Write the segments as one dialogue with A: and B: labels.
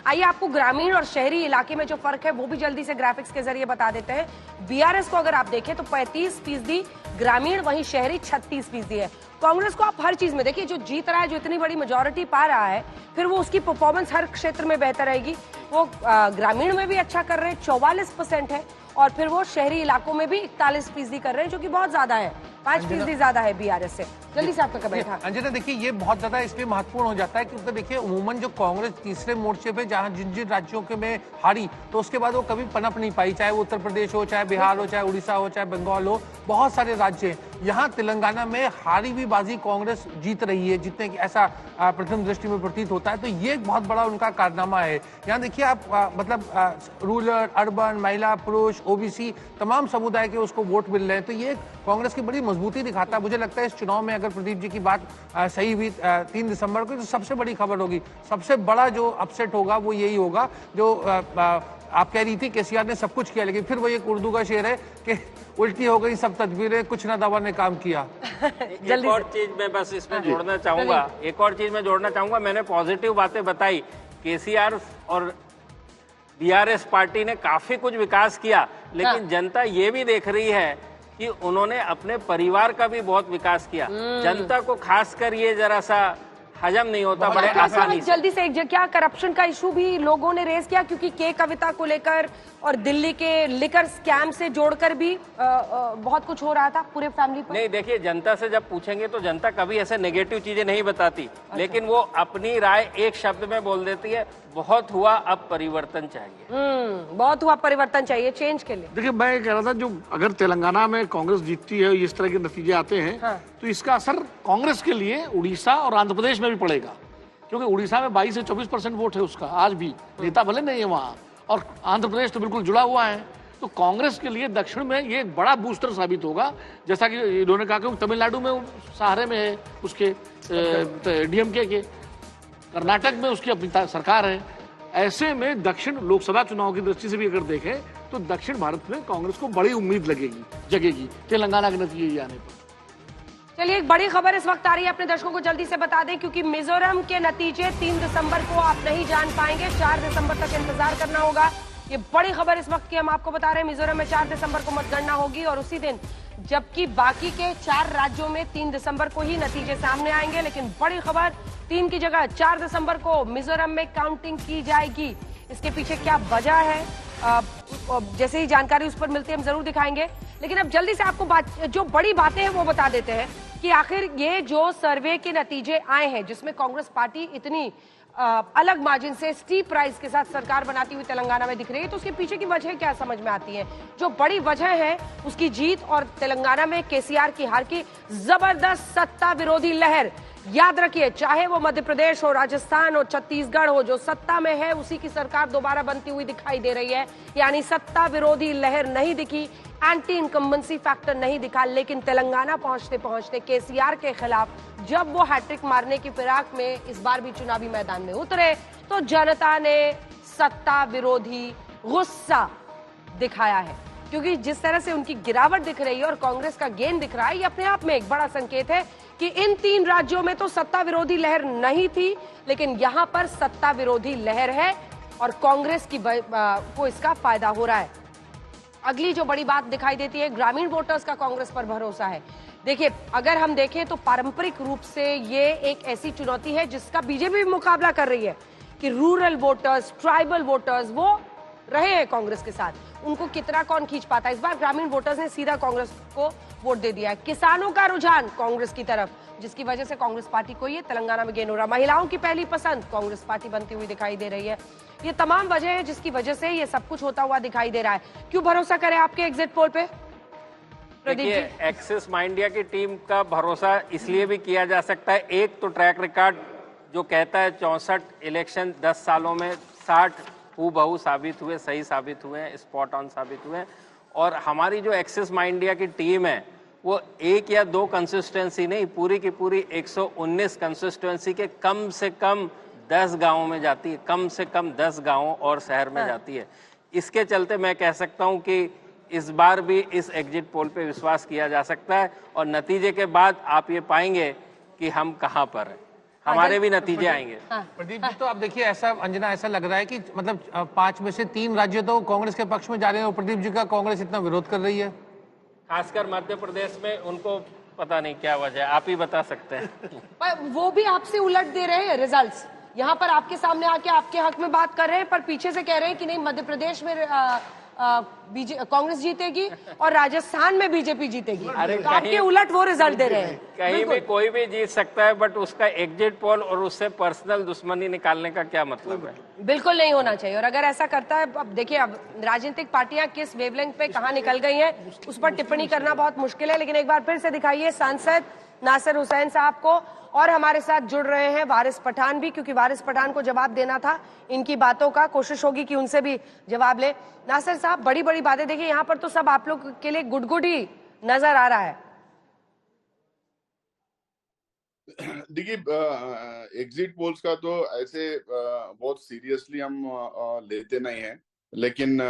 A: आइए आपको ग्रामीण और शहरी इलाके में जो फर्क है वो भी जल्दी से ग्राफिक्स के जरिए बता देते हैं। बीआरएस को अगर आप देखें तो 35% ग्रामीण, वहीं शहरी 36% है। कांग्रेस को आप हर चीज में देखिए, जो जीत रहा है, जो इतनी बड़ी मेजोरिटी पा रहा है, फिर वो उसकी परफॉर्मेंस हर क्षेत्र में बेहतर रहेगी। वो ग्रामीण में भी अच्छा कर रहे हैं, 44% है, और फिर वो शहरी इलाकों में भी 41% कर रहे हैं, जो कि बहुत ज्यादा है, 5% ज्यादा है बीआरएस से। जल्दी से आपका कमेंट।
B: अंजना देखिए, ये बहुत ज्यादा इसलिए महत्वपूर्ण हो जाता है क्योंकि देखिए उमूमन जो कांग्रेस तीसरे मोर्चे पे जहां जिन जिन राज्यों के में हारी, तो उसके बाद वो कभी पनप नहीं पाई, चाहे वो उत्तर प्रदेश हो, चाहे बिहार हो, चाहे उड़ीसा हो, चाहे बंगाल हो, बहुत सारे राज्य हैं। यहाँ तेलंगाना में हारी भी बाजी कांग्रेस जीत रही है, जितने की ऐसा प्रथम दृष्टि में प्रतीत होता है। तो ये एक बहुत बड़ा उनका कारनामा है। यहाँ देखिए आप मतलब रूरल, अर्बन, महिला, पुरुष, ओबीसी, तमाम समुदाय के उसको वोट मिल रहे हैं। तो ये कांग्रेस की बड़ी मजबूती दिखाता है। मुझे लगता है इस चुनाव में अगर प्रदीप जी की बात सही हुई 3 दिसंबर को, तो सबसे बड़ी खबर होगी, सबसे बड़ा जो अपसेट होगा वो यही होगा जो आप कह रही थी केसीआर ने सब कुछ किया, लेकिन फिर वो एक उर्दू का शेर है कि उल्टी हो गई सब तदबीरें, कुछ ना दवा ने काम किया।
C: एक और चीज मैं बस इसमें जोड़ना चाहूंगा, मैंने पॉजिटिव बातें बताई। केसीआर और बीआरएस पार्टी ने काफी कुछ विकास किया, लेकिन जनता ये भी देख रही है कि उन्होंने अपने परिवार का भी बहुत विकास किया। जनता को खासकर ये जरा सा हजम नहीं होता बड़े आसानी से।
A: जल्दी से क्या करप्शन का इशू भी लोगों ने रेज किया, क्योंकि के कविता को लेकर और दिल्ली के लिकर स्कैम से जोड़कर भी बहुत कुछ हो रहा था पूरे फैमिली पर।
C: नहीं देखिए, जनता से जब पूछेंगे तो जनता कभी ऐसे नेगेटिव चीजें नहीं बताती, लेकिन वो अपनी राय एक शब्द में बोल देती है, बहुत हुआ, अब परिवर्तन चाहिए।
A: बहुत हुआ, परिवर्तन चाहिए, चेंज के लिए।
D: देखिए मैं कह रहा था, जो अगर तेलंगाना में कांग्रेस जीतती है, इस तरह के नतीजे आते हैं, तो इसका असर कांग्रेस के लिए उड़ीसा और आंध्र प्रदेश में भी पड़ेगा, क्योंकि उड़ीसा में 22 से 24% वोट है उसका आज भी, नेता भले नहीं है वहाँ, और आंध्र प्रदेश तो बिल्कुल जुड़ा हुआ है। तो कांग्रेस के लिए दक्षिण में ये एक बड़ा बूस्टर साबित होगा। जैसा कि इन्होंने कहा कि तमिलनाडु में सहारे में है उसके डीएमके के, कर्नाटक में उसकी अपनी सरकार है। ऐसे में दक्षिण लोकसभा चुनाव की दृष्टि से भी अगर देखें तो दक्षिण भारत में कांग्रेस को बड़ी उम्मीद जगेगी तेलंगाना के नतीजे आने पर।
A: चलिए, एक बड़ी खबर इस वक्त आ रही है, अपने दर्शकों को जल्दी से बता दें, क्योंकि मिजोरम के नतीजे 3 दिसंबर को आप नहीं जान पाएंगे, 4 दिसंबर तक इंतजार करना होगा। ये बड़ी खबर इस वक्त की हम आपको बता रहे हैं। मिजोरम में 4 दिसंबर को मतगणना होगी और उसी दिन, जबकि बाकी के 4 राज्यों में 3 दिसंबर को ही नतीजे सामने आएंगे। लेकिन बड़ी खबर, 3 की जगह 4 दिसंबर को मिजोरम में काउंटिंग की जाएगी। इसके पीछे क्या वजह है, जैसे ही जानकारी उस पर मिलती है हम जरूर दिखाएंगे। लेकिन अब जल्दी से आपको जो बड़ी बातें हैं वो बता देते हैं कि आखिर ये जो सर्वे के नतीजे आए हैं, जिसमें कांग्रेस पार्टी इतनी अलग मार्जिन से स्टीप प्राइस के साथ सरकार बनाती हुई तेलंगाना में दिख रही है, तो उसके पीछे की वजह क्या समझ में आती है। जो बड़ी वजह है उसकी जीत और तेलंगाना में केसीआर की हार की जबरदस्त सत्ता विरोधी लहर। याद रखिए, चाहे वो मध्य प्रदेश हो, राजस्थान हो, छत्तीसगढ़ हो, जो सत्ता में है उसी की सरकार दोबारा बनती हुई दिखाई दे रही है। यानी सत्ता विरोधी लहर नहीं दिखी, एंटी इनकम्बेंसी फैक्टर नहीं दिखा, लेकिन तेलंगाना पहुंचते पहुंचते केसीआर के खिलाफ जब वो हैट्रिक मारने की फिराक में इस बार भी चुनावी मैदान में उतरे, तो जनता ने सत्ता विरोधी गुस्सा दिखाया है। क्योंकि जिस तरह से उनकी गिरावट दिख रही है और कांग्रेस का गेन दिख रहा है, ये अपने आप में एक बड़ा संकेत है कि इन 3 राज्यों में तो सत्ता विरोधी लहर नहीं थी, लेकिन यहां पर सत्ता विरोधी लहर है और कांग्रेस को इसका फायदा हो रहा है। अगली जो बड़ी बात दिखाई देती है, ग्रामीण वोटर्स का कांग्रेस पर भरोसा है। देखिए, अगर हम देखें तो पारंपरिक रूप से ये एक ऐसी चुनौती है जिसका बीजेपी भी मुकाबला कर रही है कि रूरल वोटर्स, ट्राइबल वोटर्स वो रहे हैं कांग्रेस के साथ, उनको कितना कौन खींच पाता है। इस बार ग्रामीण वोटर्स ने सीधा कांग्रेस को वोट दे दिया है। किसानों का रुझान कांग्रेस की तरफ, जिसकी वजह से कांग्रेस पार्टी को ये तेलंगाना में गेन हो रहा। महिलाओं की पहली पसंद कांग्रेस पार्टी बनती हुई दिखाई दे रही है। ये तमाम वजह है जिसकी वजह से ये सब कुछ होता हुआ दिखाई दे रहा है। क्यों भरोसा करें आपके एग्जिट पोल पे?
C: देखिए, एक्सिस माई इंडिया की टीम का भरोसा इसलिए भी किया जा सकता है, एक तो ट्रैक रिकॉर्ड जो कहता है 64 इलेक्शन 10 सालों में 60 हूबहू साबित हुए, सही साबित हुए हैं, स्पॉट ऑन साबित हुए हैं। और हमारी जो एक्सिस माई इंडिया की टीम है वो 1 या 2 कंसिस्टेंसी नहीं, पूरी की पूरी 119 कंसिस्टेंसी के कम से कम 10 गांवों में जाती है, कम से कम 10 गांवों और शहर में जाती है। इसके चलते मैं कह सकता हूं कि इस बार भी इस एग्जिट पोल पे विश्वास किया जा सकता है और नतीजे के बाद आप ये पाएंगे कि हम कहां पर हैं। हमारे भी नतीजे आएंगे।
B: प्रदीप जी, तो अब देखिए ऐसा अंजना, ऐसा लग रहा है कि मतलब 5 में से 3 राज्य तो कांग्रेस के पक्ष में जा रहे हैं और प्रदीप जी का कांग्रेस इतना विरोध कर रही है।
C: खासकर मध्य प्रदेश में उनको पता नहीं क्या वजह है, आप ही बता सकते हैं।
A: पर वो भी आपसे उलट दे रहे हैं रिजल्ट्स। यहाँ पर आपके सामने आके आपके हक में बात कर रहे हैं, पर पीछे से कह रहे हैं कि नहीं, मध्य प्रदेश में कांग्रेस जीतेगी और राजस्थान में बीजेपी जीतेगी। तो आपके उलट वो रिजल्ट दे रहे हैं।
C: कहीं भी कोई भी जीत सकता है, बट उसका एग्जिट पोल और उससे पर्सनल दुश्मनी निकालने का क्या मतलब है?
A: बिल्कुल नहीं होना चाहिए। और अगर ऐसा करता है, अब देखिए, अब राजनीतिक पार्टियां किस वेवलेंथ पे कहां निकल गई हैं, उस पर टिप्पणी करना बहुत मुश्किल है। लेकिन एक बार फिर से दिखाइए सांसद नासिर हुसैन साहब को, और हमारे साथ जुड़ रहे हैं वारिस पठान भी, क्योंकि वारिस पठान को जवाब देना था इनकी बातों का। कोशिश होगी कि उनसे भी जवाब ले। नासिर साहब, बड़ी बड़ी बातें, देखिए यहाँ पर तो सब आप लोग के लिए गुड गुड ही नजर आ रहा है।
E: देखिए, एग्जिट पोल्स का तो ऐसे बहुत सीरियसली हम लेते नहीं हैं, लेकिन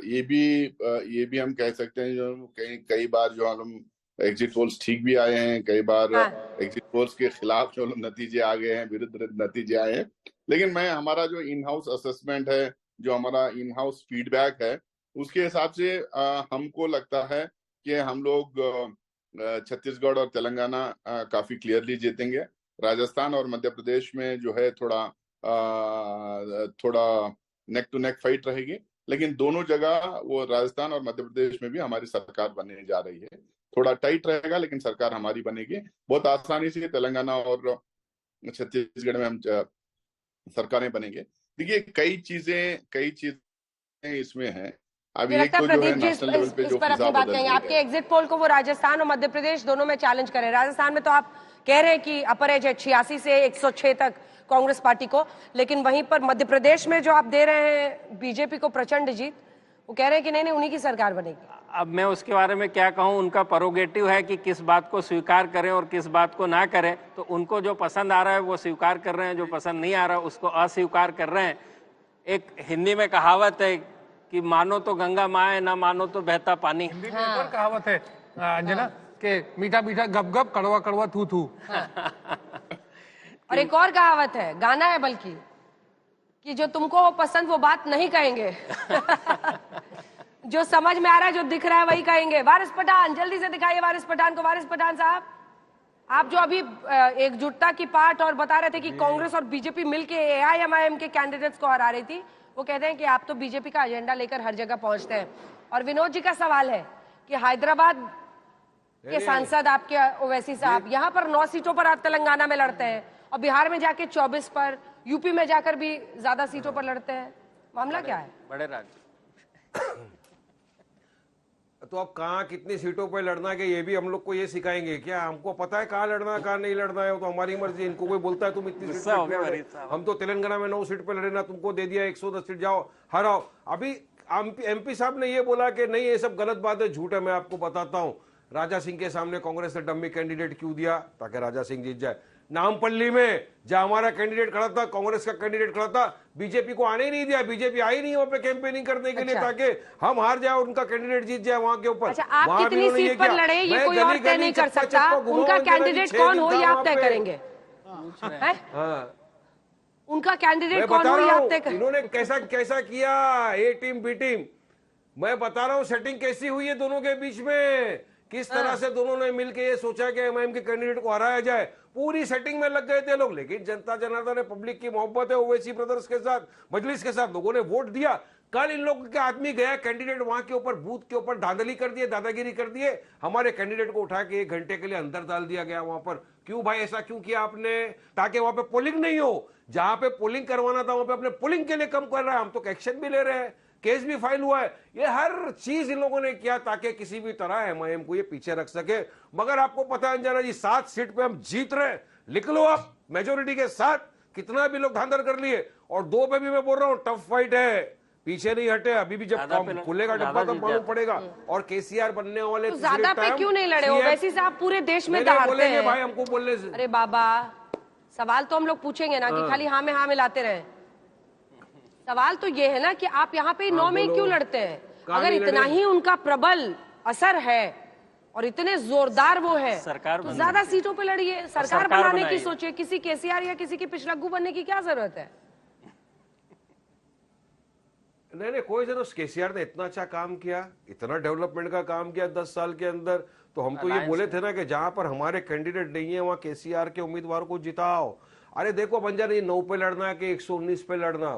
E: ये भी हम कह सकते हैं जो कई बार जो हम एग्जिट पोल्स ठीक भी आए हैं, कई बार एग्जिट पोल्स के खिलाफ जो नतीजे आ गए हैं, विरुद्ध नतीजे आए हैं। लेकिन हमारा जो इन हाउस असेसमेंट है, जो हमारा इन हाउस फीडबैक है, उसके हिसाब से हमको लगता है कि हम लोग छत्तीसगढ़ और तेलंगाना काफी क्लियरली जीतेंगे। राजस्थान और मध्य प्रदेश में जो है थोड़ा नेक टू नेक फाइट रहेगी, लेकिन दोनों जगह वो राजस्थान और मध्य प्रदेश में भी हमारी सरकार बनने जा रही है। थोड़ा टाइट रहेगा, लेकिन सरकार हमारी बनेगी। बहुत आसानी से तेलंगाना और छत्तीसगढ़ में हम सरकारें बनेंगे। देखिए, कई चीजें इसमें हैं। अब एक तो जो है नेशनल लेवल पे जो फिजा बदल रही है।
A: आपके एग्जिट पोल को वो राजस्थान और मध्य प्रदेश दोनों में चैलेंज करें। राजस्थान में तो आप कह रहे हैं कि अपर एज है 86 से 106 तक कांग्रेस पार्टी को, लेकिन वहीं पर मध्य प्रदेश में जो आप दे रहे हैं बीजेपी को प्रचंड जीत, वो कह रहे हैं कि नहीं उन्हीं की सरकार बनेगी।
C: अब मैं उसके बारे में क्या कहूं, उनका प्रोगेटिव है कि किस बात को स्वीकार करें और किस बात को ना करें। तो उनको जो पसंद आ रहा है वो स्वीकार कर रहे हैं, जो पसंद नहीं आ रहा है उसको अस्वीकार कर रहे हैं। एक हिंदी में कहावत है कि मानो तो गंगा माँ है, ना मानो तो बहता पानी।
B: हिंदी में एक और कहावत है अंजना, कि मीठा मीठा गप गप, कड़वा कड़वा थू थू।
A: और एक और कहावत है, गाना है बल्कि, कि जो तुमको हो पसंद वो बात नहीं कहेंगे। जो समझ में आ रहा है, जो दिख रहा है वही कहेंगे। वारिस पठान, जल्दी से दिखाइए वारिस पठान को। वारिस पठान साहब, आप जो अभी एकजुटता की पार्ट और बता रहे थे कि कांग्रेस और बीजेपी मिलके AIMIM के कैंडिडेट्स को हरा रही थी, वो कहते हैं कि आप तो बीजेपी का एजेंडा लेकर हर जगह पहुंचते हैं। और विनोद जी का सवाल है कि हैदराबाद के सांसद आपके ओवैसी साहब, यहाँ पर 9 सीटों पर आप तेलंगाना में लड़ते हैं और बिहार में जाके 24 पर, यूपी में जाकर भी ज्यादा सीटों पर लड़ते हैं। मामला क्या है?
C: बड़े राज्य
F: तो अब कहाँ कितनी सीटों पर लड़ना है, ये भी हम लोग को ये सिखाएंगे क्या? हमको पता है कहाँ लड़ना है कहाँ नहीं लड़ना है, वो तो हमारी मर्जी। इनको कोई बोलता है तुम इतनी सीट पे, हम तो तेलंगाना में 9 सीट पे लड़े ना, तुमको दे दिया 110 सीट, जाओ हराओ। अभी MP साहब ने ये बोला कि नहीं, ये सब गलत बात है, झूठ है। मैं आपको बताता हूँ, राजा सिंह के सामने कांग्रेस ने डम्मी कैंडिडेट क्यों दिया? ताकि राजा सिंह जीत जाए। नामपल्ली में जहां हमारा कैंडिडेट खड़ा था, कांग्रेस का कैंडिडेट खड़ा था, बीजेपी को आने ही नहीं दिया। बीजेपी आई नहीं वहां पे कैंपेनिंग करने के लिए, ताकि हम हार जाए, उनका कैंडिडेट जीत जाए वहां के ऊपर।
A: अच्छा, आप कितनी सीट पर लड़े ये कोई और तय नहीं कर सकता। उनका कैंडिडेट कौन हो ये आप तय करेंगे। उनका कैंडिडेट कौन हो ये आप तय करेंगे।
F: इन्होंने कैसा किया, ए टीम बी टीम, मैं बता रहा हूँ सेटिंग कैसी हुई है दोनों के बीच में, किस तरह से दोनों ने मिलकर ये सोचा कि MIM के कैंडिडेट को हराया जाए। पूरी सेटिंग में लग गए थे लोग, लेकिन जनता जनार्दन है, पब्लिक की मोहब्बत है, ओवैसी ब्रदर्स के साथ, मजलिस के साथ लोगों ने वोट दिया। कल इन लोगों के आदमी गया कैंडिडेट वहां के ऊपर, बूथ के ऊपर धांधली कर दिए, दादागिरी कर दिए। हमारे कैंडिडेट को उठा के 1 घंटे के लिए अंदर डाल दिया गया वहां पर। क्यों भाई, ऐसा क्यों किया आपने? ताकि वहां पे पोलिंग नहीं हो। जहां पे पोलिंग करवाना था वहां पे अपने पोलिंग के लिए कम कर रहा है। हम तो एक्शन भी ले रहे हैं, केस भी फाइल हुआ है। ये हर चीज इन लोगों ने किया ताकि किसी भी तरह MIM को ये पीछे रख सके। मगर आपको पता है अंजना जी, 7 सीट पे हम जीत रहे हैं। लिख लो आप, मेजोरिटी के साथ, कितना भी लोग धांधल कर लिए। और 2 पे भी मैं बोल रहा हूँ टफ फाइट है, पीछे नहीं हटे। अभी भी जब खुलेगा डब्बा तब मालूम पड़ेगा। और KCR बनने वाले
A: तो ज्यादा पे क्यों नहीं लड़े? ओवैसी साहब पूरे देश में दहाड़ते हैं
F: भाई, हमको बोलने से।
A: अरे बाबा, सवाल तो हम लोग पूछेंगे ना कि खाली हाँ में हाँ मिलाते रहे। सवाल तो ये है ना कि आप यहाँ पे 9 में क्यों लड़ते हैं? अगर इतना ही उनका प्रबल असर है और इतने जोरदार वो है,
C: सरकार
A: तो ज्यादा सीटों पे लड़िए, सरकार बनाने की सोचिए। किसी केसीआर या किसी की पिछलग्गू बनने की क्या जरूरत है?
F: नहीं, कोई जरूरत। केसीआर ने इतना अच्छा काम किया, इतना डेवलपमेंट का काम किया 10 साल के अंदर, तो हम तो ये बोले थे ना कि जहां पर हमारे कैंडिडेट नहीं है वहां केसीआर के उम्मीदवार को जिताओ। अरे देखो बंजा नहीं 9 पे लड़ना कि 119 पे लड़ना।